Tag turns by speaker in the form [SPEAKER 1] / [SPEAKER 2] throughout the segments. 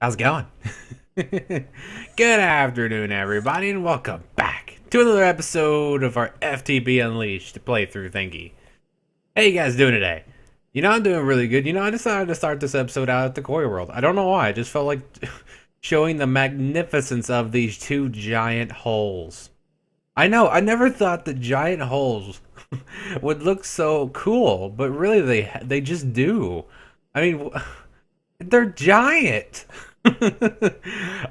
[SPEAKER 1] How's it going? Good afternoon, everybody, and welcome back to another episode of our FTB Unleashed playthrough thingy. How you guys doing today? I'm doing really good. I decided to start this episode out at the Koi World. I don't know why. I just felt like showing the magnificence of these two giant holes. I know, I never thought that giant holes would look so cool, but really they just do. I mean, they're giant.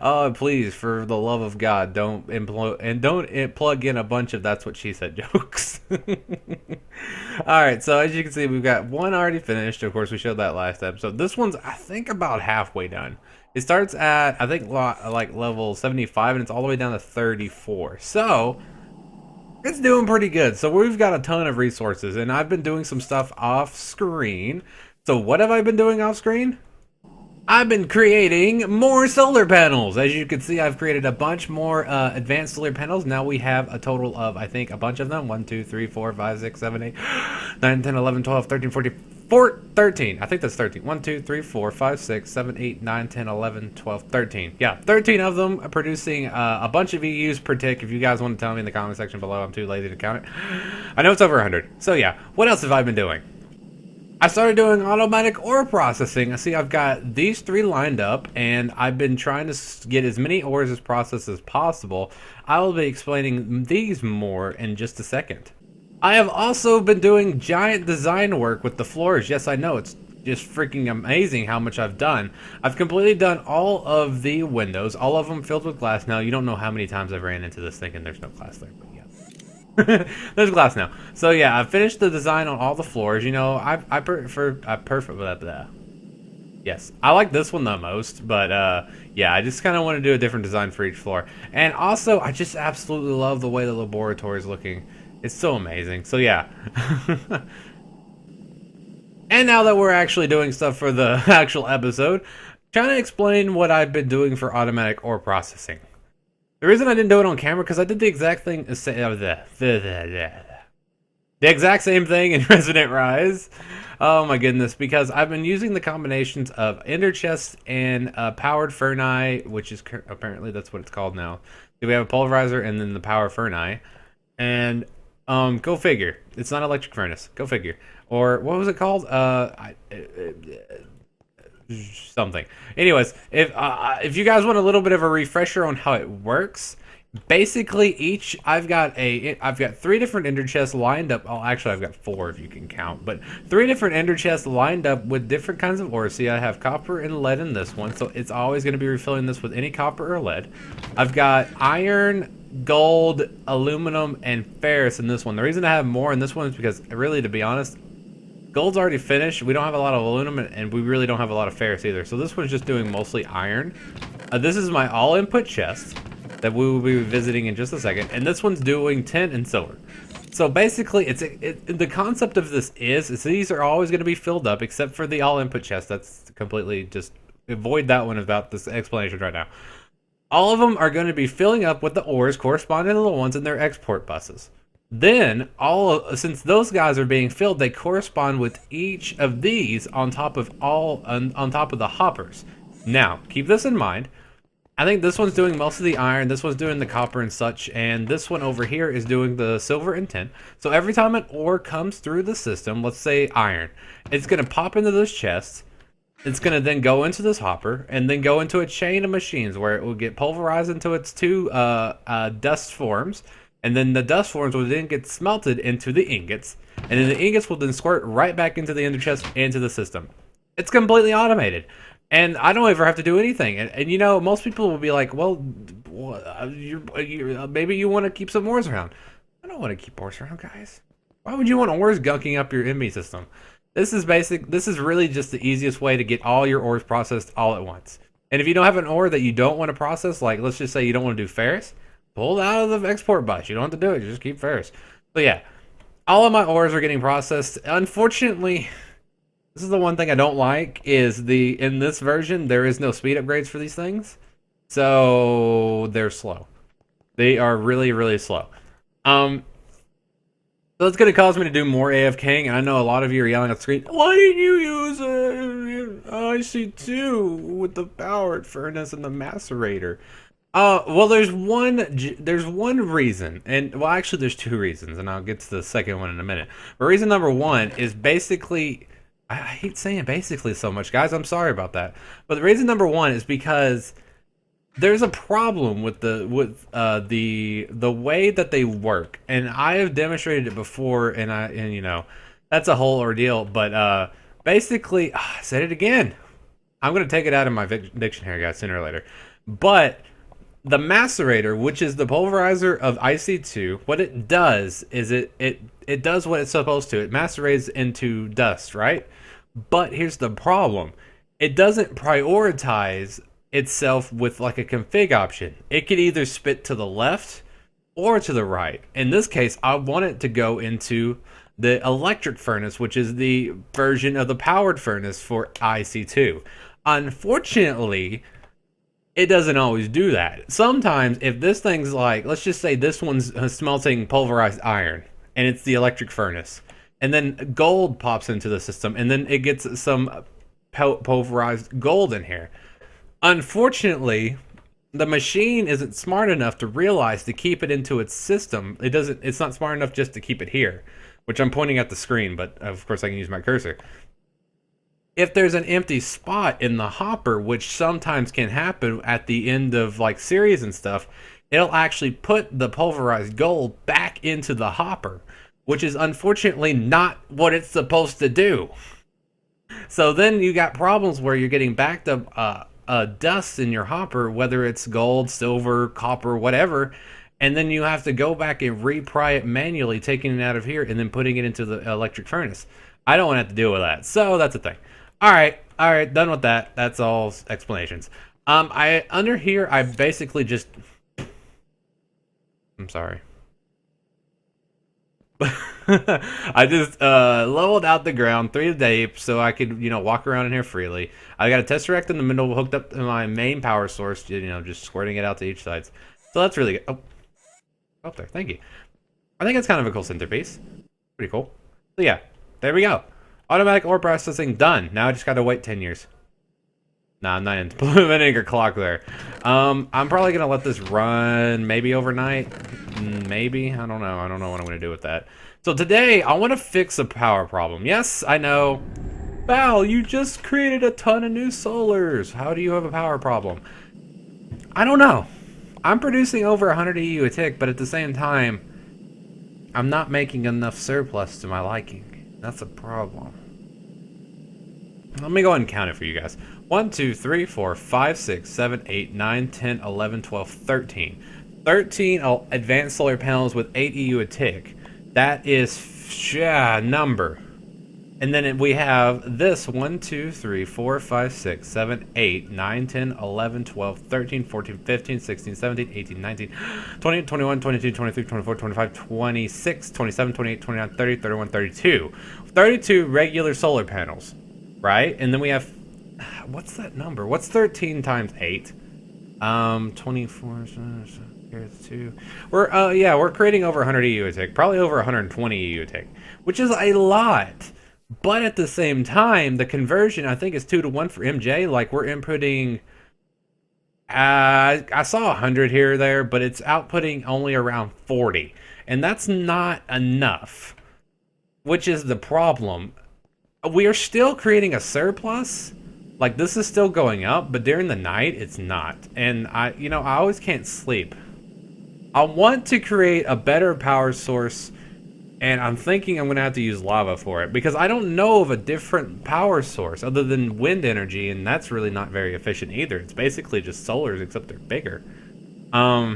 [SPEAKER 1] Oh, please, for the love of God, don't implode and don't plug in a bunch of "that's what she said" jokes. All right, so as you can see, we've got one already finished. Of course, we showed that last episode. This one's, I think, about halfway done. It starts at, I think, like level 75, and it's all the way down to 34. So it's doing pretty good. So we've got a ton of resources, and I've been doing some stuff off screen. So what have I been doing off screen? I've been creating more solar panels. As you can see, I've created a bunch more advanced solar panels. Now we have a total of, I think, a bunch of them. 1, 2, 3, 4, 5, 6, 7, 8, 9, 10, 11, 12, 13, 14, 13. I think that's 13. 1, 2, 3, 4, 5, 6, 7, 8, 9, 10, 11, 12, 13. Yeah, 13 of them producing a bunch of EUs per tick. If you guys want to tell me in the comment section below, I'm too lazy to count it. I know it's over 100. So yeah, what else have I been doing? I started doing automatic ore processing. I see I've got these three lined up, and I've been trying to get as many ores as processed as possible. I will be explaining these more in just a second. I have also been doing giant design work with the floors. Yes, I know, it's just freaking amazing how much I've done. I've completely done all of the windows, all of them filled with glass. Now, you don't know how many times I've ran into this thinking there's no glass there, but yeah. There's glass now. So yeah, I finished the design on all the floors. I prefer yes, I like this one the most, but yeah, I just kind of want to do a different design for each floor. And also, I just absolutely love the way the laboratory is looking. It's so amazing. So yeah. And now that we're actually doing stuff for the actual episode, trying to explain what I've been doing for automatic ore processing. The reason I didn't do it on camera, because I did the exact thing, the exact same thing in Resident Rise. Oh my goodness, because I've been using the combinations of ender chests and powered ferni, which is apparently that's what it's called now. We have a pulverizer and then the power ferni, and go figure, it's not electric furnace. Go figure. Or what was it called? Something. Anyways, if you guys want a little bit of a refresher on how it works, basically I've got 3 different ender chests lined up. Oh, actually, I've got 4 if you can count, but 3 different ender chests lined up with different kinds of ore. See, I have copper and lead in this one, so it's always going to be refilling this with any copper or lead. I've got iron, gold, aluminum, and ferrous in this one. The reason I have more in this one is because, really, to be honest, gold's already finished. We don't have a lot of aluminum, and we really don't have a lot of ferrous either. So this one's just doing mostly iron. This is my all-input chest that we will be visiting in just a second. And this one's doing tin and silver. So basically, the concept of this is these are always going to be filled up, except for the all-input chest. That's completely just avoid that one about this explanation right now. All of them are going to be filling up with the ores corresponding to the ones in their export buses. Then, since those guys are being filled, they correspond with each of these on top of on top of the hoppers. Now, keep this in mind. I think this one's doing most of the iron, this one's doing the copper and such, and this one over here is doing the silver and tin. So every time an ore comes through the system, let's say iron, it's going to pop into this chest. It's going to then go into this hopper, and then go into a chain of machines where it will get pulverized into its 2 dust forms. And then the dust forms will then get smelted into the ingots. And then the ingots will then squirt right back into the ender chest into the system. It's completely automated. And I don't ever have to do anything. And most people will be like, well, maybe you want to keep some ores around. I don't want to keep ores around, guys. Why would you want ores gunking up your MB system? This is really just the easiest way to get all your ores processed all at once. And if you don't have an ore that you don't want to process, like let's just say you don't want to do ferrous, pull it out of the export bus. You don't have to do it. You just keep ferrous. So yeah, all of my ores are getting processed. Unfortunately, this is the one thing I don't like is in this version, there is no speed upgrades for these things. So they're slow. They are really, really slow. So it's going to cause me to do more AFKing, and I know a lot of you are yelling at the screen, why didn't you use IC2 with the powered furnace and the macerator? Well, there's one reason, and well, actually, there's two reasons, and I'll get to the second one in a minute. But reason number one is basically, I hate saying basically so much, guys. I'm sorry about that. But the reason number one is because there's a problem with the way that they work, and I have demonstrated it before, and you know, that's a whole ordeal. But basically, I said it again. I'm gonna take it out of my dictionary, guys, sooner or later. But the macerator, which is the pulverizer of IC2, what it does is it does what it's supposed to. It macerates into dust, right? But here's the problem. It doesn't prioritize itself with like a config option. It could either spit to the left or to the right. In this case, I want it to go into the electric furnace, which is the version of the powered furnace for IC2. Unfortunately, it doesn't always do that. Sometimes if this thing's like, let's just say this one's smelting pulverized iron and it's the electric furnace, and then gold pops into the system, and then it gets some pulverized gold in here. Unfortunately, the machine isn't smart enough to realize to keep it into its system. It's not smart enough just to keep it here, which I'm pointing at the screen, but of course I can use my cursor. If there's an empty spot in the hopper, which sometimes can happen at the end of like series and stuff, it'll actually put the pulverized gold back into the hopper, which is unfortunately not what it's supposed to do. So then you got problems where you're getting backed up dust in your hopper, whether it's gold, silver, copper, whatever, and then you have to go back and repry it manually, taking it out of here and then putting it into the electric furnace. I don't want to have to deal with that, so that's a thing. All right, done with that. That's all explanations. Under here, I basically just, I'm sorry. I just leveled out the ground 3 a day so I could, you know, walk around in here freely. I got a tesseract in the middle hooked up to my main power source, you know, just squirting it out to each side. So that's really good. Oh, up there, thank you. I think it's kind of a cool centerpiece. Pretty cool. So yeah, there we go. Automatic ore processing done. Now I just gotta wait 10 years. Nah, I'm not implementing your clock there. I'm probably gonna let this run maybe overnight. Maybe. I don't know. I don't know what I'm gonna do with that. So today, I want to fix a power problem. Yes, I know. Val, you just created a ton of new solars. How do you have a power problem? I don't know. I'm producing over 100 EU a tick, but at the same time, I'm not making enough surplus to my liking. That's a problem. Let me go ahead and count it for you guys. 1, 2, 3, 4, 5, 6, 7, 8, 9, 10, 11, 12, 13. 13 advanced solar panels with 8 EU a tick. That is number. And then we have this 1, 2, 3, 4, 5, 6, 7, 8, 9, 10, 11, 12, 13, 14, 15, 16, 17, 18, 19, 20, 21, 22, 23, 24, 25, 26, 27, 28, 29, 30, 31, 32. 32 regular solar panels, right? And then we have, what's that number? What's 13 times 8? 24, here's 2. We're creating over 100 EU a tick, probably over 120 EU a tick, which is a lot. But at the same time, the conversion, I think, is 2 to 1 for MJ. Like, we're inputting, I saw 100 here or there, but it's outputting only around 40. And that's not enough, which is the problem. We are still creating a surplus. Like, this is still going up, but during the night, it's not. And I always can't sleep. I want to create a better power source, and I'm thinking I'm going to have to use lava for it, because I don't know of a different power source other than wind energy, and that's really not very efficient either. It's basically just solars, except they're bigger. I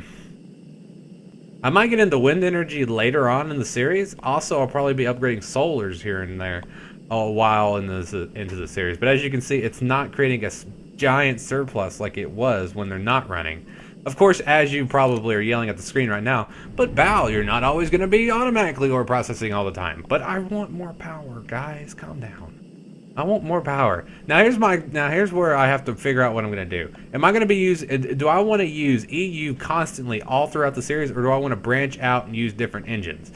[SPEAKER 1] might get into wind energy later on in the series. Also, I'll probably be upgrading solars here and there a while into the series. But as you can see, it's not creating a giant surplus like it was when they're not running. Of course, as you probably are yelling at the screen right now, but Bal, you're not always going to be automatically ore processing all the time. But I want more power, guys. Calm down. I want more power. Now here's where I have to figure out what I'm going to do. Am I going to be do I want to use EU constantly all throughout the series, or do I want to branch out and use different engines?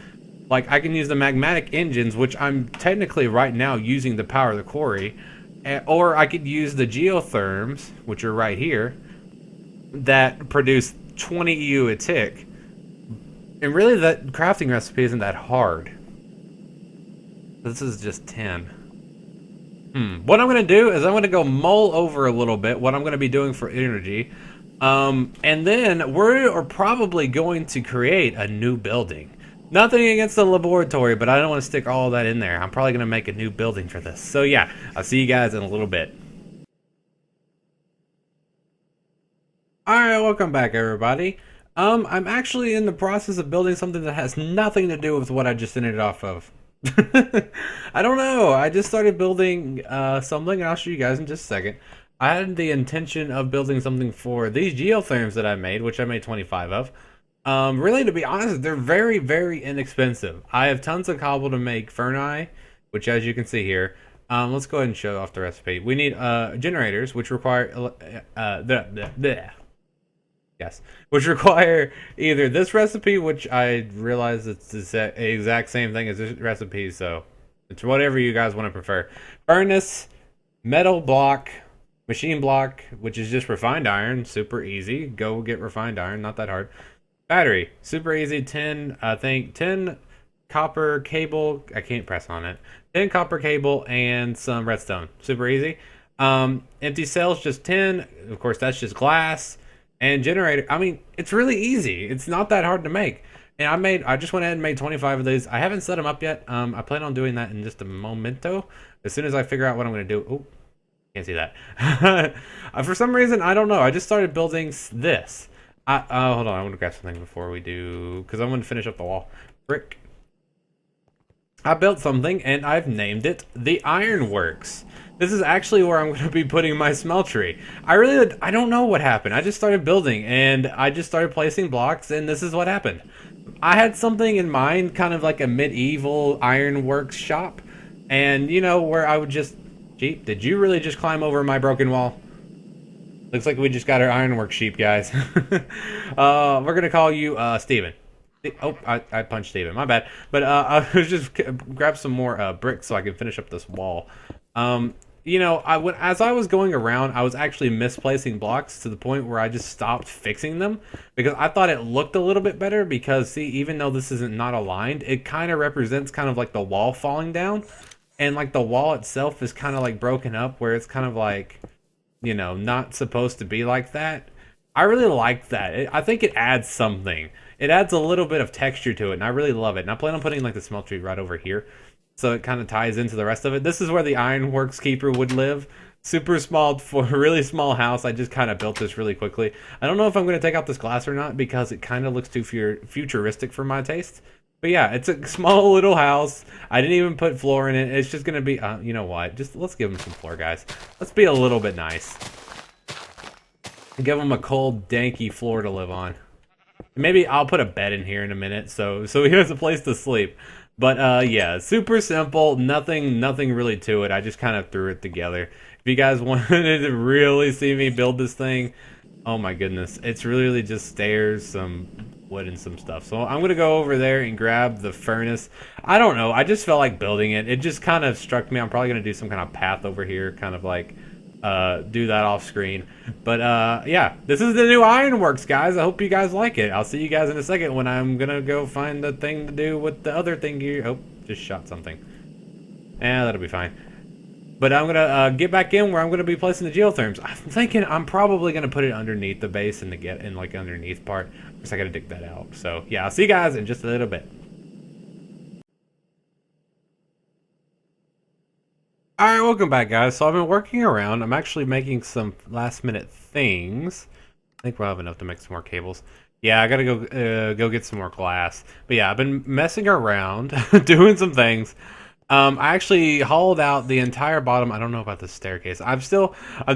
[SPEAKER 1] Like, I can use the magmatic engines, which I'm technically right now using to power the quarry. Or I could use the geotherms, which are right here, that produce 20 EU a tick. And really, that crafting recipe isn't that hard. This is just 10. What I'm going to do is I'm going to go mull over a little bit what I'm going to be doing for energy. And then we're probably going to create a new building. Nothing against the laboratory, but I don't want to stick all of that in there. I'm probably going to make a new building for this. So yeah, I'll see you guys in a little bit. Alright, welcome back everybody. I'm actually in the process of building something that has nothing to do with what I just ended off of. I don't know. I just started building something, and I'll show you guys in just a second. I had the intention of building something for these geotherms that I made, which I made 25 of. Really, to be honest, they're very, very inexpensive. I have tons of cobble to make ferni, which as you can see here. Let's go ahead and show off the recipe. We need generators, which require yes, which require either this recipe, which I realize it's the exact same thing as this recipe, so it's whatever you guys want to prefer. Furnace, metal block, machine block, which is just refined iron, super easy. Go get refined iron, not that hard. Battery, super easy. 10, I think 10 copper cable. I can't press on it. 10 copper cable and some redstone, super easy. Empty cells, just 10. Of course, that's just glass. And generator, I mean, it's really easy. It's not that hard to make. And I just went ahead and made 25 of these. I haven't set them up yet. I plan on doing that in just a momento. As soon as I figure out what I'm going to do. Oh, can't see that. For some reason, I don't know. I just started building this. Hold on. I want to grab something before we do, because I want to finish up the wall. Brick. I built something, and I've named it the Ironworks. This is actually where I'm going to be putting my smeltery. I don't know what happened. I just started building, and I just started placing blocks, and this is what happened. I had something in mind, kind of like a medieval ironworks shop, and, you know, where I would just... Gee, did you really just climb over my broken wall? Looks like we just got our ironworks sheep, guys. We're going to call you, Steven. Oh, I punched Steven. My bad. But I was just grab some more bricks so I can finish up this wall. You know, as I was going around, I was actually misplacing blocks to the point where I just stopped fixing them because I thought it looked a little bit better because, see, even though this isn't not aligned, it kind of represents kind of like the wall falling down, and like the wall itself is kind of like broken up where it's kind of like, you know, not supposed to be like that. I really like that. I think it adds something. It adds a little bit of texture to it, and I really love it. And I plan on putting like the smeltery right over here, so it kind of ties into the rest of it. This is where the Ironworks Keeper would live. Super small, for a really small house. I just kind of built this really quickly. I don't know if I'm going to take out this glass or not because it kind of looks too futuristic for my taste. But yeah, it's a small little house. I didn't even put floor in it. It's just going to be, you know what? Just let's give them some floor, guys. Let's be a little bit nice. Give them a cold, danky floor to live on. Maybe I'll put a bed in here in a minute, so he has a place to sleep. But yeah, super simple, nothing really to it. I just kind of threw it together. If you guys wanted to really see me build this thing, oh my goodness, it's really just stairs, some wood, and some stuff. So I'm gonna go over there and grab the furnace. I don't know, I just felt like building it. It just kind of struck me. I'm probably gonna do some kind of path over here, kind of like do that off screen. But yeah, this is the new Ironworks, guys. I hope you guys like it. I'll see you guys in a second when I'm gonna go find the thing to do with the other thing here. Oh, just shot something. That'll be fine. But I'm gonna get back in where I'm gonna be placing the geotherms. I'm thinking I'm probably gonna put it underneath the base and in like underneath part, because I gotta dig that out. So yeah, I'll see you guys in just a little bit. Alright, welcome back, guys. So I've been working around. I'm actually making some last minute things. I think we'll have enough to make some more cables. Yeah, I gotta go get some more glass. But yeah, I've been messing around, doing some things. I actually hauled out the entire bottom. I don't know about the staircase. I'm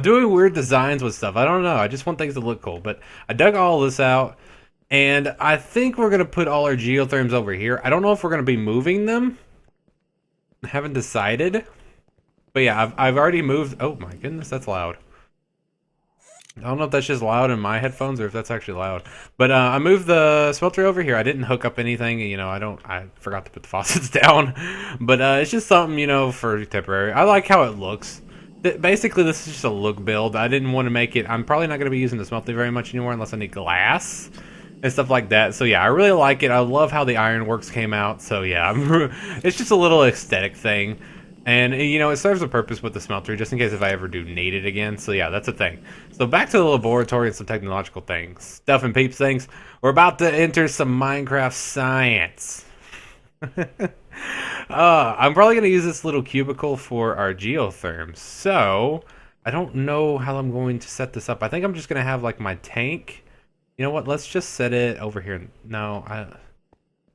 [SPEAKER 1] doing weird designs with stuff. I don't know. I just want things to look cool. But I dug all this out, and I think we're gonna put all our geotherms over here. I don't know if we're gonna be moving them. I haven't decided. But yeah, I've already moved. Oh my goodness, that's loud. I don't know if that's just loud in my headphones or if that's actually loud. But I moved the smelter over here. I didn't hook up anything. You know, I forgot to put the faucets down. But it's just something, you know, for temporary. I like how it looks. Basically, this is just a look build. I didn't want to make it. I'm probably not going to be using the smelter very much anymore unless I need glass and stuff like that. So yeah, I really like it. I love how the ironworks came out. So yeah, it's just a little aesthetic thing. And, you know, it serves a purpose with the smelter, just in case if I ever do need it again. So, yeah, that's a thing. So, back to the laboratory and some technological things. Stuff and peeps things. We're about to enter some Minecraft science. I'm probably going to use this little cubicle for our geotherms. So, I don't know how I'm going to set this up. I think I'm just going to have, like, my tank. You know what? Let's just set it over here. No,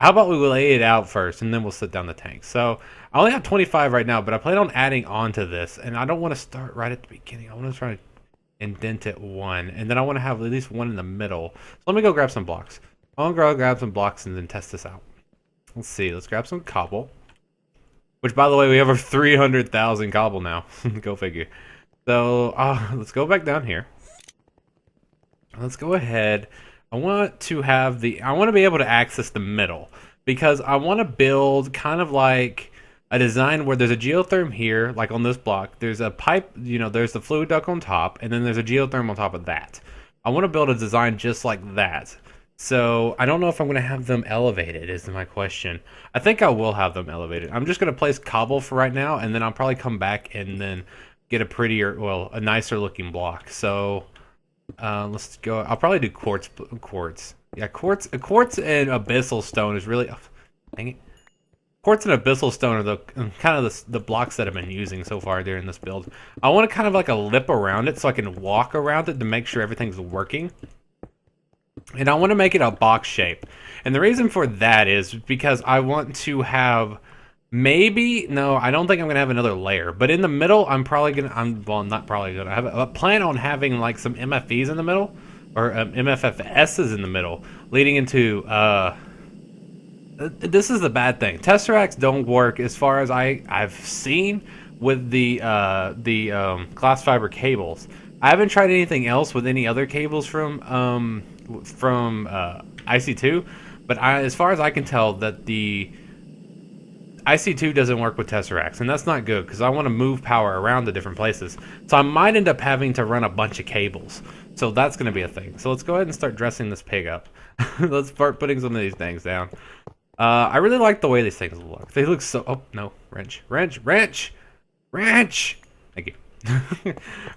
[SPEAKER 1] how about we lay it out first, and then we'll set down the tank. So, I only have 25 right now, but I plan on adding on to this, and I don't want to start right at the beginning. I want to try to indent it one, and then I want to have at least one in the middle. So let me go grab some blocks. I want to go grab some blocks and then test this out. Let's see. Let's grab some cobble. Which, by the way, we have over 300,000 cobble now. Go figure. So, let's go back down here. Let's go ahead. I want to be able to access the middle because I want to build kind of like a design where there's a geotherm here, like on this block. There's a pipe, you know, there's the fluid duct on top, and then there's a geotherm on top of that. I want to build a design just like that. So I don't know if I'm going to have them elevated is my question. I think I will have them elevated. I'm just going to place cobble for right now, and then I'll probably come back and then get a prettier, well, a nicer looking block. So let's go. I'll probably do quartz. Yeah, quartz and abyssal stone is really. Oh, dang it. Quartz and abyssal stone are the kind of the blocks that I've been using so far during this build. I want to kind of like a lip around it so I can walk around it to make sure everything's working. And I want to make it a box shape. And the reason for that is because I want to have no, I don't think I'm going to have another layer. But in the middle, I'm not probably going to have a plan on having like some MFEs in the middle. Or MFFSs in the middle. Leading into, this is the bad thing. Tesseracts don't work as far as I've seen with the glass fiber cables. I haven't tried anything else with any other cables from IC2, but as far as I can tell, that the IC2 doesn't work with Tesseracts, and that's not good because I want to move power around to different places. So I might end up having to run a bunch of cables. So that's going to be a thing. So let's go ahead and start dressing this pig up. Let's start putting some of these things down. I really like the way these things look. They look so... Oh, no. Wrench. Thank you.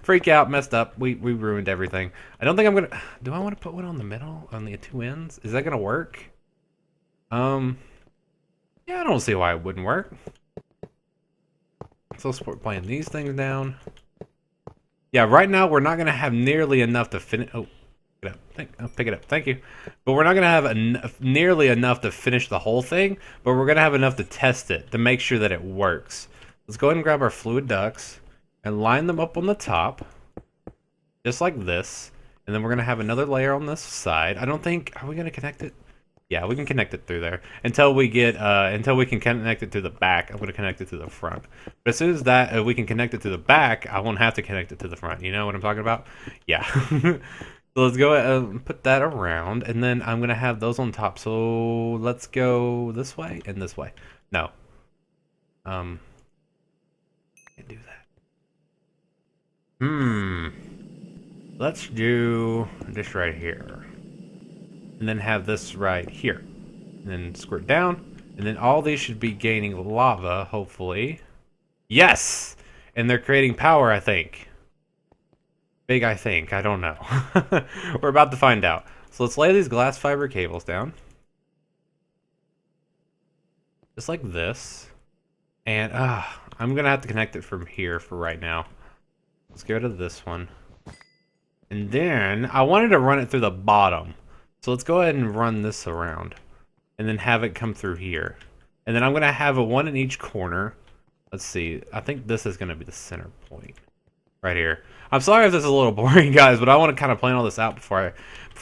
[SPEAKER 1] Freak out. Messed up. We ruined everything. I don't think I'm going to... Do I want to put one on the middle? On the two ends? Is that going to work? Yeah, I don't see why it wouldn't work. So let's start playing these things down. Yeah, right now we're not going to have nearly enough to finish... Oh, pick it up. Pick it up. Thank you. But we're not going to have nearly enough to finish the whole thing, but we're going to have enough to test it, to make sure that it works. Let's go ahead and grab our fluid ducts and line them up on the top, just like this. And then we're going to have another layer on this side. I don't think... Are we going to connect it? Yeah, we can connect it through there until we can connect it to the back. I'm going to connect it to the front. But as soon as we can connect it to the back, I won't have to connect it to the front. You know what I'm talking about? Yeah. So let's go ahead and put that around, and then I'm going to have those on top. So let's go this way and this way. No. Can't do that. Let's do this right here. And then have this right here. And then squirt down. And then all these should be gaining lava, hopefully. Yes! And they're creating power, I think. Big I think. I don't know. We're about to find out. So let's lay these glass fiber cables down. Just like this. And I'm going to have to connect it from here for right now. Let's go to this one. And then I wanted to run it through the bottom. So let's go ahead and run this around. And then have it come through here. And then I'm going to have a one in each corner. Let's see. I think this is going to be the center point. Right here. I'm sorry if this is a little boring, guys, but I want to kind of plan all this out before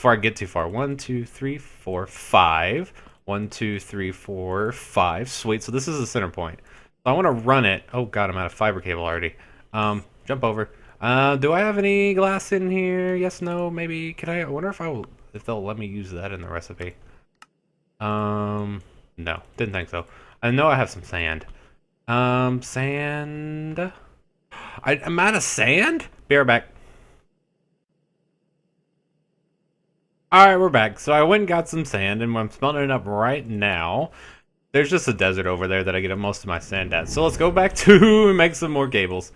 [SPEAKER 1] I get too far. 1, 2, 3, 4, 5. 1, 2, 3, 4, 5. Sweet. So this is the center point. So I want to run it. Oh, God, I'm out of fiber cable already. Jump over. Do I have any glass in here? Yes, no, maybe. Can I wonder if they'll let me use that in the recipe. No, didn't think so. I know I have some sand. Sand. I'm out of sand? Be right back. Alright, we're back. So I went and got some sand, and I'm smelting it up right now. There's just a desert over there that I get most of my sand at. So let's go back to and make some more cables.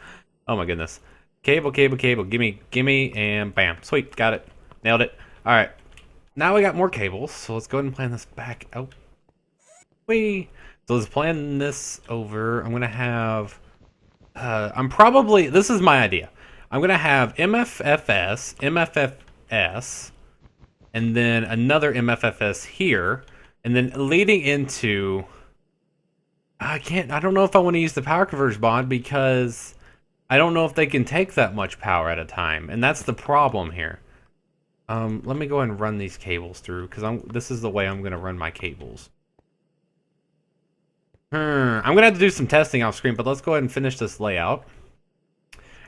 [SPEAKER 1] Oh my goodness. Cable, cable, cable. Gimme, and bam. Sweet, got it. Nailed it. Alright. Now we got more cables, so let's go ahead and plan this back out. Whee! So let's plan this over. I'm gonna have... this is my idea. I'm gonna have MFFS, MFFS, and then another MFFS here, and then leading into... I don't know if I want to use the power conversion mod because I don't know if they can take that much power at a time, and that's the problem here. Let me go ahead and run these cables through, because this is the way I'm going to run my cables. I'm going to have to do some testing off screen, but let's go ahead and finish this layout.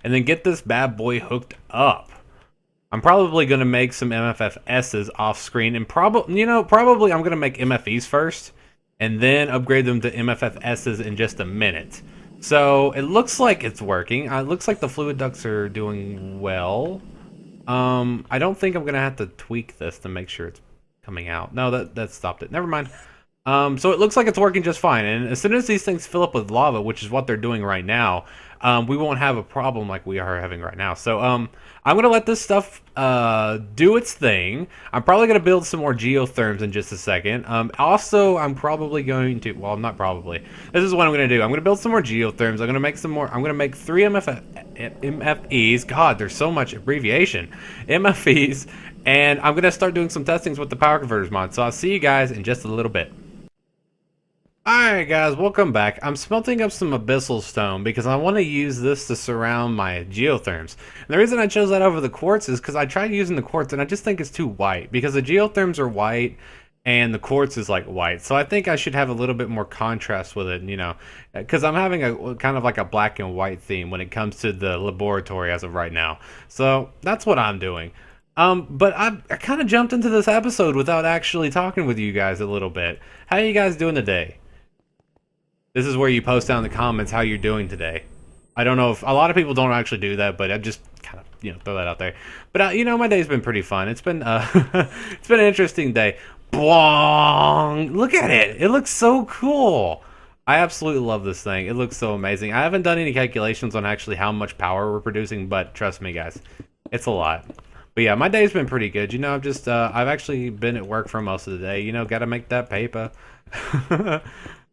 [SPEAKER 1] And then get this bad boy hooked up. I'm probably going to make some MFFSs off screen, and probably I'm going to make MFEs first, and then upgrade them to MFFSs in just a minute. So, it looks like it's working. It looks like the fluid ducts are doing well. I don't think I'm going to have to tweak this to make sure it's coming out. No, that stopped it. Never mind. So it looks like it's working just fine. And as soon as these things fill up with lava, which is what they're doing right now, we won't have a problem like we are having right now. So I'm going to let this stuff do its thing. I'm probably going to build some more geotherms in just a second. Also, I'm probably going to... Well, not probably. This is what I'm going to do. I'm going to build some more geotherms. I'm going to make some more... I'm going to make 3 MFEs. God, there's so much abbreviation. MFEs. And I'm going to start doing some testings with the power converters mod. So I'll see you guys in just a little bit. Alright guys, welcome back. I'm smelting up some abyssal stone because I want to use this to surround my geotherms. And the reason I chose that over the quartz is because I tried using the quartz and I just think it's too white. Because the geotherms are white and the quartz is like white. So I think I should have a little bit more contrast with it, you know. Because I'm having a kind of like a black and white theme when it comes to the laboratory as of right now. So that's what I'm doing. But I kind of jumped into this episode without actually talking with you guys a little bit. How are you guys doing today? This is where you post down in the comments how you're doing today. I don't know if a lot of people don't actually do that, but I just kind of, throw that out there. But my day's been pretty fun. It's been it's been an interesting day. Bwong! Look at it. It looks so cool. I absolutely love this thing. It looks so amazing. I haven't done any calculations on actually how much power we're producing, but trust me, guys, it's a lot. But yeah, my day's been pretty good. I've actually been at work for most of the day. Got to make that paper.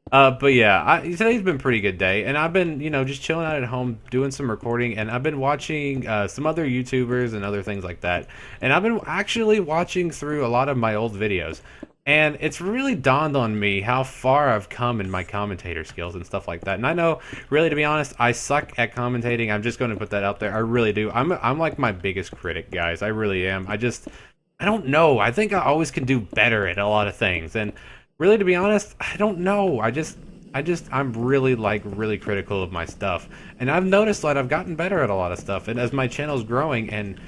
[SPEAKER 1] But yeah, today's been a pretty good day, and I've been, just chilling out at home, doing some recording, and I've been watching some other YouTubers and other things like that, and I've been actually watching through a lot of my old videos, and it's really dawned on me how far I've come in my commentator skills and stuff like that. And I know, really, to be honest, I suck at commentating. I'm just going to put that out there. I really do. I'm like my biggest critic, guys. I really am. I don't know. I think I always can do better at a lot of things, and really, to be honest, I don't know. I'm really really critical of my stuff. And I've noticed that I've gotten better at a lot of stuff. And as my channel's growing, and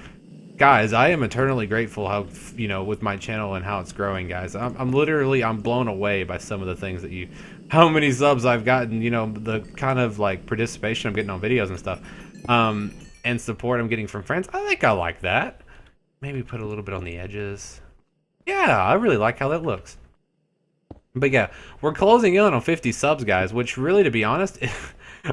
[SPEAKER 1] guys, I am eternally grateful how, with my channel and how it's growing, guys. I'm blown away by some of the things that how many subs I've gotten, the kind of like participation I'm getting on videos and stuff. And support I'm getting from friends. I think I like that. Maybe put a little bit on the edges. Yeah, I really like how that looks. But yeah, we're closing in on 50 subs, guys, which really, to be honest,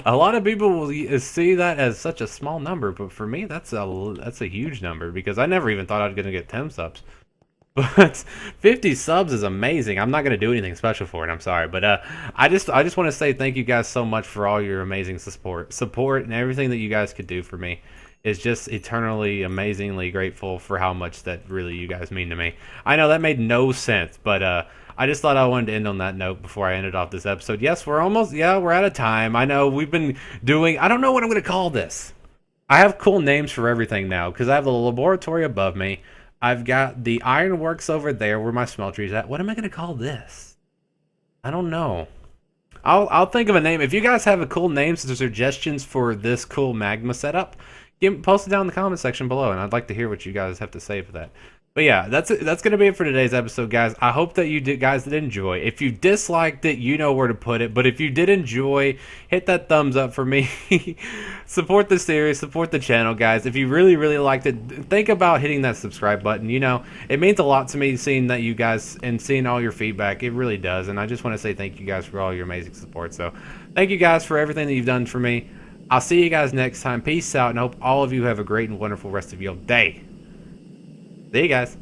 [SPEAKER 1] a lot of people will see that as such a small number, but for me, that's a huge number, because I never even thought I was going to get 10 subs. But 50 subs is amazing. I'm not going to do anything special for it, I'm sorry, but I just want to say thank you guys so much for all your amazing support and everything that you guys could do for me. Is just eternally, amazingly grateful for how much that really you guys mean to me. I know that made no sense, but I just thought I wanted to end on that note before I ended off this episode. Yes, we're out of time. I know we've been doing, I don't know what I'm going to call this. I have cool names for everything now, because I have the laboratory above me. I've got the ironworks over there where my smeltery's at. What am I going to call this? I don't know. I'll think of a name. If you guys have a cool names or suggestions for this cool magma setup, post it down in the comment section below, and I'd like to hear what you guys have to say for that. But yeah, that's gonna be it for today's episode, guys. I hope that guys did enjoy. If you disliked it, you know where to put it. But if you did enjoy, hit that thumbs up for me. Support the series, support the channel, guys. If you really liked it, think about hitting that subscribe button. You know, it means a lot to me seeing that you guys and seeing all your feedback. It really does, and I just want to say thank you guys for all your amazing support. So, thank you guys for everything that you've done for me. I'll see you guys next time. Peace out, and I hope all of you have a great and wonderful rest of your day. See you guys.